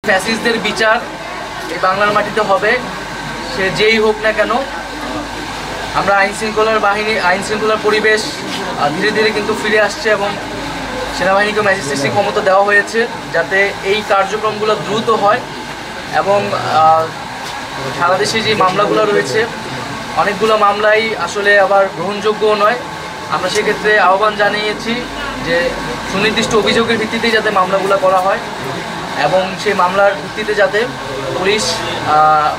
ফ্যাসিস্টদের বিচার এই বাংলার মাটিতে হবে, সে যেই হোক না কেন। আমরা আইন শৃঙ্খলার পরিবেশ ধীরে ধীরে কিন্তু ফিরে আসছে এবং সেনাবাহিনীকে ম্যাজিস্ট্রেসি ক্ষমতা দেওয়া হয়েছে যাতে এই কার্যক্রমগুলো দ্রুত হয় এবং সারা দেশে যে মামলাগুলো রয়েছে অনেকগুলো মামলাই আসলে আবার গ্রহণযোগ্য নয়। আমরা সেক্ষেত্রে আহ্বান জানিয়েছি যে সুনির্দিষ্ট অভিযোগের ভিত্তিতে যাতে মামলাগুলো করা হয় এবং সেই মামলার ভিত্তিতে যাতে পুলিশ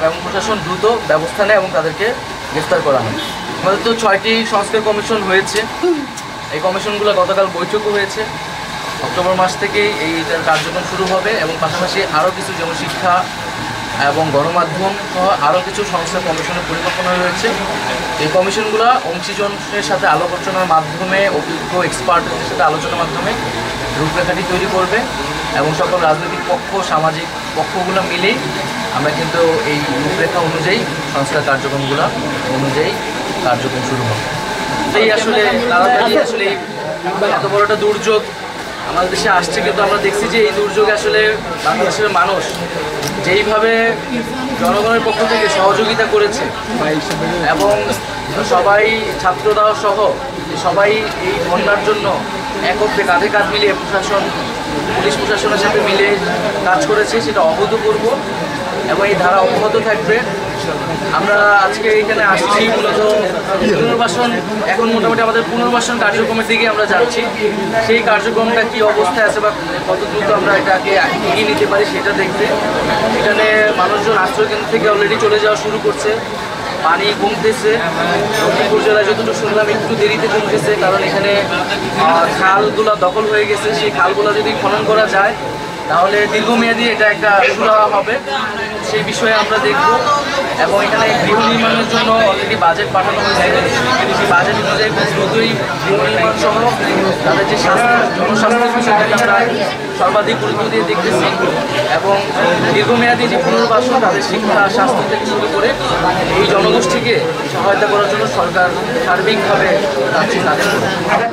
এবং প্রশাসন দ্রুত ব্যবস্থা নেয় এবং তাদেরকে গ্রেফতার করা হয়। আমাদের তো 6টি সংস্কার কমিশন হয়েছে, এই কমিশনগুলো গতকাল বৈঠকও হয়েছে। অক্টোবর মাস থেকে এইটার কার্যক্রম শুরু হবে এবং পাশাপাশি আরও কিছু যেমন শিক্ষা এবং গণমাধ্যম সহ আরও কিছু সংস্কার কমিশনের পরিকল্পনা রয়েছে। এই কমিশনগুলো অংশীজনের সাথে আলোচনার মাধ্যমে, অভিজ্ঞ এক্সপার্টদের সাথে আলোচনার মাধ্যমে রূপরেখাটি তৈরি করবে এবং সকল রাজনৈতিক পক্ষ, সামাজিক পক্ষগুলো মিলেই আমরা কিন্তু এই রূপরেখা অনুযায়ী সংস্কার কার্যক্রমগুলো অনুযায়ী কার্যক্রম শুরু হবে। এই আসলে তাড়াতাড়ি আসলে এত বড় একটা দুর্যোগ আমাদের দেশে আসছে, কিন্তু আমরা দেখছি যে এই দুর্যোগে আসলে বাংলাদেশের মানুষ যেইভাবে জনগণের পক্ষ থেকে সহযোগিতা করেছে এবং সবাই, ছাত্ররা সহ সবাই এই বন্যার জন্য একত্রে কাঁধে কাঁধ মিলিয়ে পুলিশ প্রশাসনের সাথে মিলে কাজ করেছে, সেটা অভূতপূর্ব এবং এই ধারা অব্যাহত থাকবে। আমরা আজকে এখানে আসছি মূলত পুনর্বাসন, এখন মোটামুটি আমাদের পুনর্বাসন কার্যক্রমের দিকে আমরা যাচ্ছি। সেই কার্যক্রমটা কী অবস্থায় আছে বা কত দ্রুত আমরা এটাকে এগিয়ে নিতে পারি সেটা দেখতে। এখানে মানুষজন আশ্রয়কেন্দ্র থেকে অলরেডি চলে যাওয়া শুরু করছে, পানি কমতেছে। লক্ষ্মীপুর জেলায় যতটুকু শুনলাম একটু দেরিতে কমতেছে, কারণ এখানে খালগুলো দখল হয়ে গেছে। সেই খালগুলো যদি খনন করা যায় তাহলে দীর্ঘমেয়াদী এটা একটা সুরাহা হবে, সেই বিষয়ে আমরা দেখব। এবং এখানে গৃহ নির্মাণের জন্য অলরেডি বাজেট পাঠানো হয়েছে, সেই বাজেট অনুযায়ী খুব দ্রুতই গৃহ নির্মাণ সহ তাদের যে জনস্বাস্থ্যের বিষয়টাকে আমরা সর্বাধিক গুরুত্ব দিয়ে দেখতেছি এবং দীর্ঘমেয়াদী যে পুনর্বাসন, তাদের শিক্ষা, স্বাস্থ্য থেকে শুরু করে এই জনগোষ্ঠীকে সহায়তা করার জন্য সরকার সার্বিকভাবে কাজ করে।